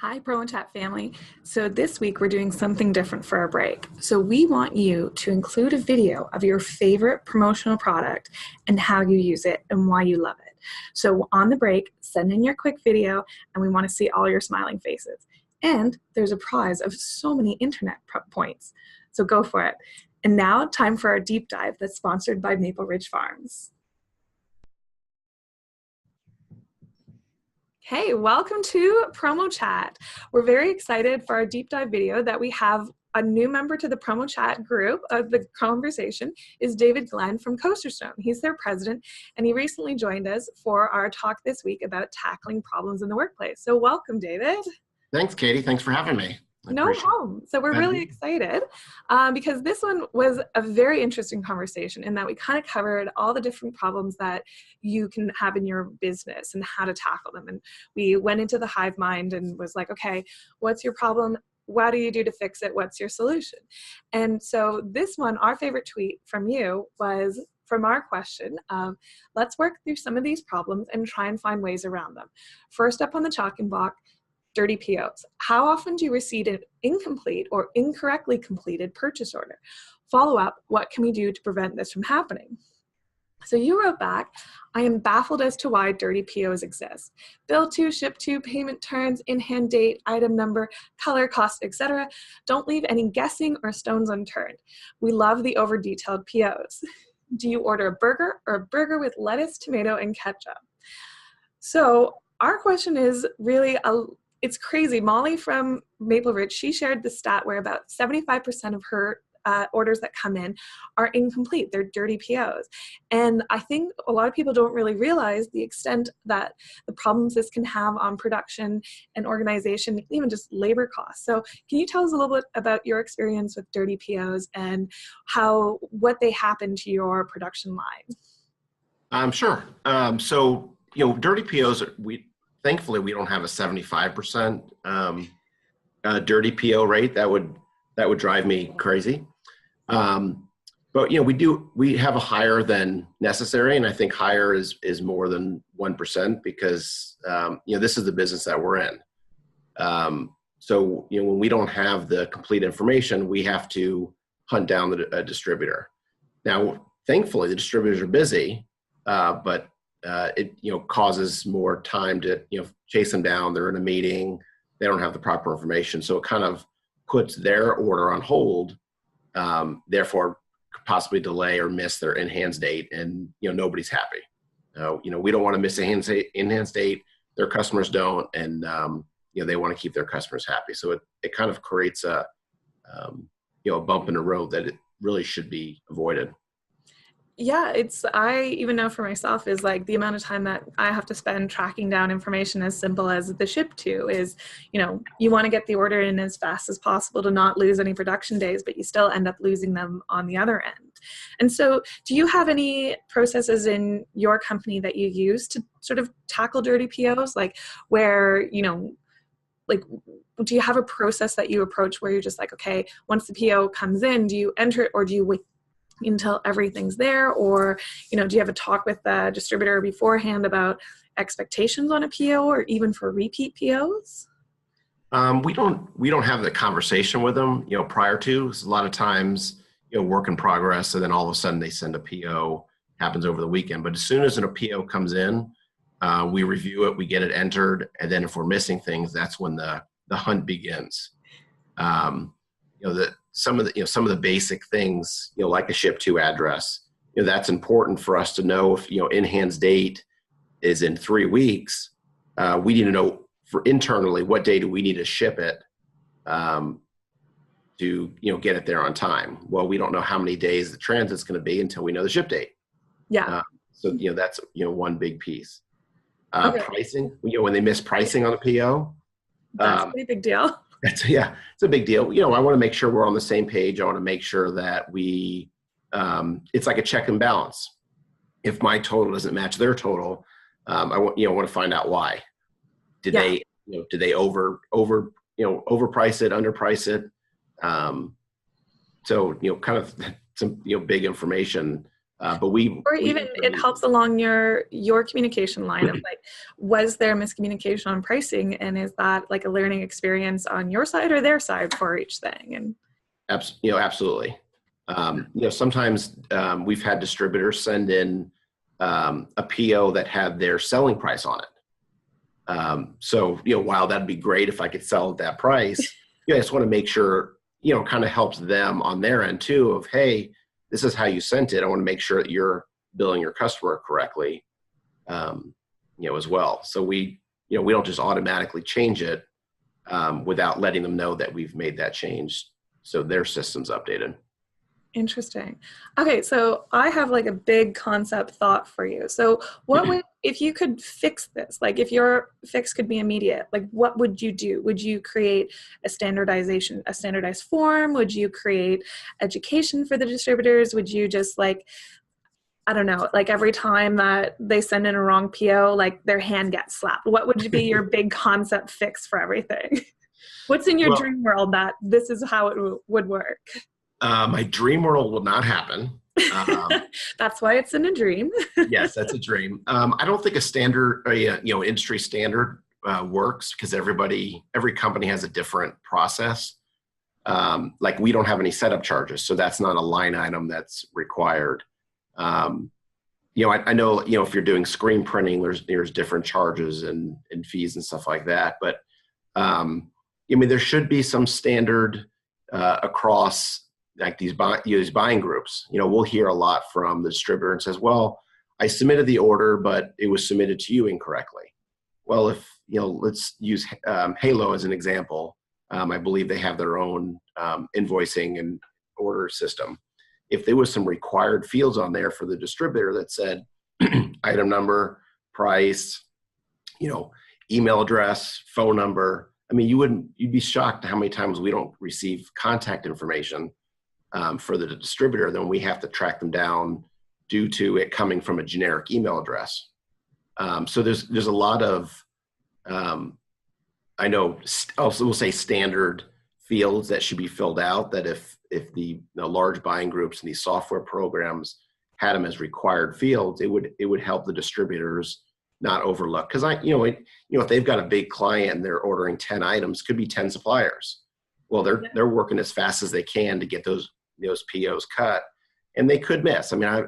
Hi, PromoChat family. So this week we're doing something different for our break. So we want you to include a video of your favorite promotional product and how you use it and why you love it. So on the break, send in your quick video and we want to see all your smiling faces. And there's a prize of so many internet points. So go for it. And now time for our deep dive that's sponsored by Maple Ridge Farms. Hey, welcome to PromoChat. We're very excited for our deep dive video that we have a new member to the PromoChat group of the conversation is David Glenn from Coaster Stone. He's their president, and he recently joined us for our talk this week about tackling problems in the workplace. So welcome, David. Thanks, Katie. Thanks for having me. No problem. So we're really excited because this one was a very interesting conversation in that we kind of covered all the different problems that you can have in your business and how to tackle them. And we went into the hive mind and was like, okay, what's your problem? What do you do to fix it? What's your solution? And so this one, our favorite tweet from you was from our question of, let's work through some of these problems and try and find ways around them. First up on the chopping block, dirty POs. How often do you receive an incomplete or incorrectly completed purchase order? Follow up, what can we do to prevent this from happening? So you wrote back, I am baffled as to why dirty POs exist. Bill to, ship to, payment terms, in-hand date, item number, color, cost, etc. Don't leave any guessing or stones unturned. We love the over-detailed POs. Do you order a burger or a burger with lettuce, tomato, and ketchup? So our question is really it's crazy. Molly from Maple Ridge, she shared the stat where about 75% of her orders that come in are incomplete. They're dirty POs. And I think a lot of people don't really realize the extent that the problems this can have on production and organization, even just labor costs. So can you tell us a little bit about your experience with dirty POs and what they happen to your production line? Sure. So, dirty POs, thankfully, we don't have a 75% dirty PO rate. That would drive me crazy. But we have a higher than necessary, and I think higher is more than 1% because this is the business that we're in. So when we don't have the complete information, we have to hunt down a distributor. Now, thankfully, the distributors are busy, but it causes more time to chase them down. They're in a meeting, they don't have the proper information, so it kind of puts their order on hold. Therefore, could possibly delay or miss their in-hands date, and nobody's happy. We don't want to miss a in-hands date. Their customers don't, and they want to keep their customers happy. So it kind of creates a bump in the road that it really should be avoided. Yeah, I even know for myself is like the amount of time that I have to spend tracking down information as simple as the ship to is, you want to get the order in as fast as possible to not lose any production days, but you still end up losing them on the other end. And so do you have any processes in your company that you use to sort of tackle dirty POs? Like where, like, do you have a process that you approach where you're just like, okay, once the PO comes in, do you enter it or do you wait until everything's there? Or, do you have a talk with the distributor beforehand about expectations on a PO or even for repeat POs? We don't have the conversation with them, prior to. A lot of times, work in progress, and then all of a sudden they send a PO, happens over the weekend. But as soon as a PO comes in, we review it, we get it entered, and then if we're missing things, that's when the hunt begins. Some of the basic things, like a ship to address, that's important for us to know. If in-hands date is in 3 weeks, we need to know for internally what day do we need to ship it to get it there on time. Well, we don't know how many days the transit's going to be until we know the ship date. Yeah. So that's one big piece. Okay. Pricing, when they miss pricing on a PO, that's a pretty big deal. It's a big deal. I want to make sure we're on the same page. I want to make sure that it's like a check and balance. If my total doesn't match their total, I want to find out why. Did they overprice it, underprice it? So, kind of some, big information But we or even it helps along your communication line of like, was there miscommunication on pricing, and is that like a learning experience on your side or their side for each thing? And absolutely. Sometimes we've had distributors send in a PO that had their selling price on it. So while that'd be great if I could sell at that price, I just want to make sure, kind of helps them on their end too of, hey, this is how you sent it. I want to make sure that you're billing your customer correctly, as well. So we don't just automatically change it without letting them know that we've made that change, so their system's updated. Interesting. Okay, so I have like a big concept thought for you. So what would, if you could fix this, like if your fix could be immediate, like what would you do? Would you create a standardized form? Would you create education for the distributors? Would you just like, I don't know, like every time that they send in a wrong PO, like their hand gets slapped? What would be your big concept fix for everything? What's in your dream world that this is how it would work? My dream world will not happen. That's why it's in a dream. Yes, that's a dream. I don't think a standard, industry standard works, because every company has a different process. Like we don't have any setup charges, so that's not a line item that's required. I know, if you're doing screen printing, there's different charges and fees and stuff like that. But there should be some standard across like these buying groups. We'll hear a lot from the distributor and says, well, I submitted the order, but it was submitted to you incorrectly. Well, if, let's use Halo as an example. I believe they have their own invoicing and order system. If there was some required fields on there for the distributor that said item number, price, email address, phone number, you'd be shocked how many times we don't receive contact information for the distributor, then we have to track them down due to it coming from a generic email address. So there's a lot of, I know, also we'll say standard fields that should be filled out, that if the large buying groups and these software programs had them as required fields, it would help the distributors not overlook. Because if they've got a big client and they're ordering 10 items, could be 10 suppliers. Well, they're working as fast as they can to get those POs cut, and they could miss. I'm not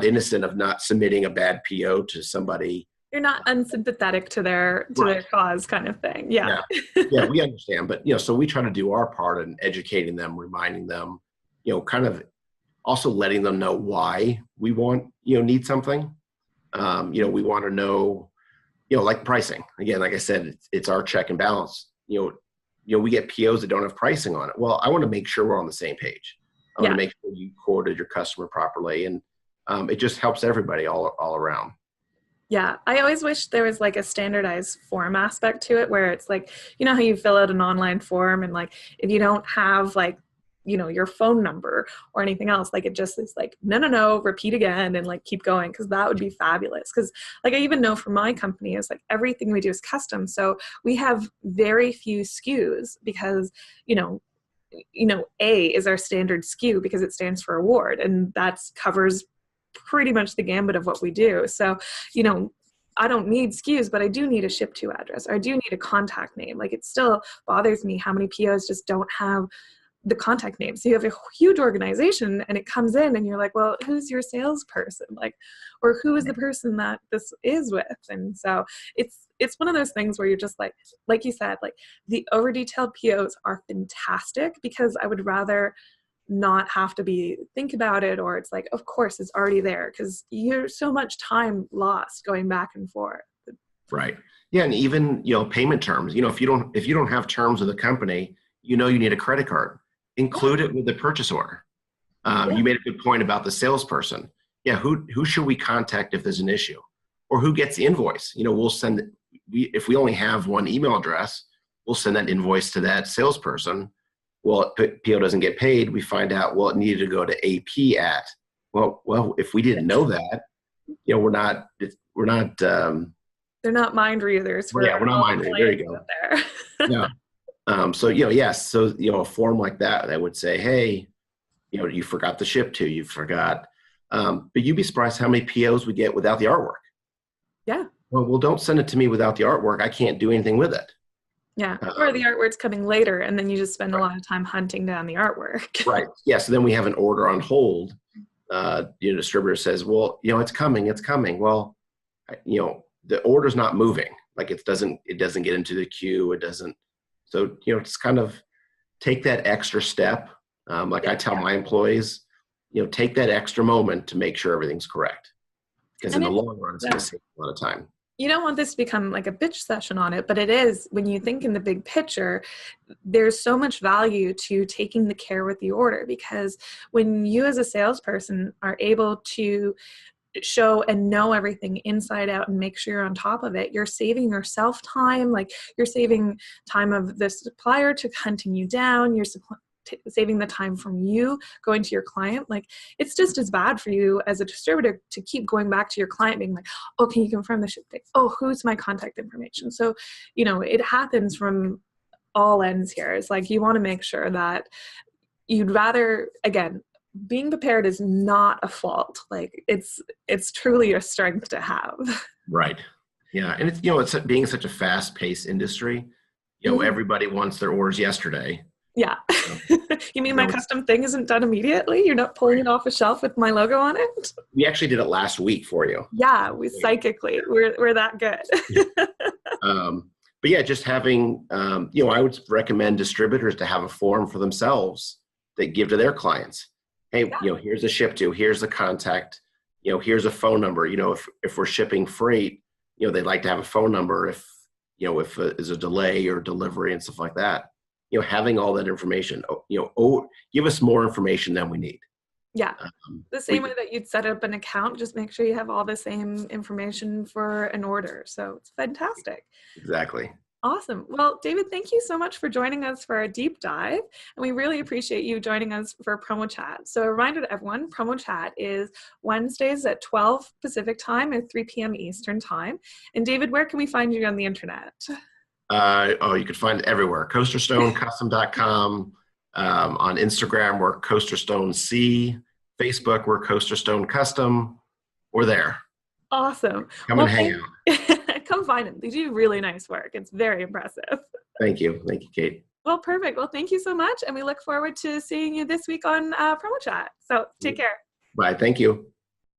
innocent of not submitting a bad PO to somebody. You're not unsympathetic to their cause, kind of thing. Yeah. Yeah, we understand. But, so we try to do our part in educating them, reminding them, kind of also letting them know why we need something. We want to know, like pricing. Again, like I said, it's our check and balance. We get POs that don't have pricing on it. Well, I want to make sure we're on the same page. I want to make sure you quoted your customer properly. And it just helps everybody all around. Yeah, I always wish there was like a standardized form aspect to it, where it's like, how you fill out an online form, and like if you don't have like, your phone number or anything else, like it just is like, no, repeat again, and like keep going, because that would be fabulous. Because like I even know for my company is like everything we do is custom, so we have very few SKUs because A is our standard SKU because it stands for award, and that's covers pretty much the gambit of what we do. So, I don't need SKUs, but I do need a ship to address, or I do need a contact name. Like it still bothers me how many POs just don't have the contact name. So you have a huge organization and it comes in and you're like, well, who's your salesperson? Like, or who is the person that this is with? And so it's one of those things where you're just like you said, like the over detailed POs are fantastic, because I would rather not have to think about it, or it's like, of course it's already there, because you're so much time lost going back and forth. Right. Yeah. And even, payment terms, if you don't have terms with the company, you need a credit card, include it with the purchase order. You made a good point about the salesperson. Yeah. Who should we contact if there's an issue, or who gets the invoice? We'll send, if we only have one email address, we'll send that invoice to that salesperson. Well, PO doesn't get paid. We find out, well, it needed to go to AP at. Well, if we didn't know that, we're not. They're not mind readers. We're not mind readers. There you go. Yeah. So yes. So a form like that would say, hey, You forgot the ship to, you forgot. But you'd be surprised how many POs we get without the artwork. Yeah. Well, don't send it to me without the artwork. I can't do anything with it. Yeah. Or the artwork's coming later, and then you just spend a lot of time hunting down the artwork. Right. Yeah. So then we have an order on hold. Distributor says, well, it's coming. It's coming. Well, the order's not moving. Like it doesn't get into the queue. It doesn't. So, just kind of take that extra step. I tell my employees, take that extra moment to make sure everything's correct. Because in the long run, it's going to save a lot of time. You don't want this to become like a bitch session on it, but it is, when you think in the big picture, there's so much value to taking the care with the order, because when you as a salesperson are able to show and know everything inside out and make sure you're on top of it, you're saving yourself time. Like you're saving time of the supplier to hunting you down. You're saving the time from you going to your client. Like it's just as bad for you as a distributor to keep going back to your client being like, oh, can you confirm the ship date? Oh, who's my contact information? So, it happens from all ends here. It's like you want to make sure that you'd rather, again, being prepared is not a fault. Like it's truly a strength to have. Right. Yeah. And it's being such a fast paced industry, everybody wants their orders yesterday. Yeah. You mean my custom thing isn't done immediately? You're not pulling it off a shelf with my logo on it? We actually did it last week for you. Yeah, psychically, we're that good. But yeah, just having, I would recommend distributors to have a form for themselves that give to their clients. Hey, here's a ship to, here's the contact, here's a phone number. If we're shipping freight, they'd like to have a phone number if there's a delay or delivery and stuff like that. Having all that information, give us more information than we need. Yeah. The same way that you'd set up an account, just make sure you have all the same information for an order. So it's fantastic. Exactly. Awesome. Well, David, thank you so much for joining us for our deep dive. And we really appreciate you joining us for PromoChat. So a reminder to everyone, PromoChat is Wednesdays at 12 Pacific time and 3 p.m. Eastern time. And David, where can we find you on the internet? You can find it everywhere. CoasterStoneCustom.com. On Instagram, we're CoasterStoneC. Facebook, we're CoasterStone Custom. We're there. Awesome. Come and hang out. Come find them. They do really nice work. It's very impressive. Thank you. Thank you, Kate. Well, perfect. Well, thank you so much. And we look forward to seeing you this week on PromoChat. So take care. Bye. Thank you.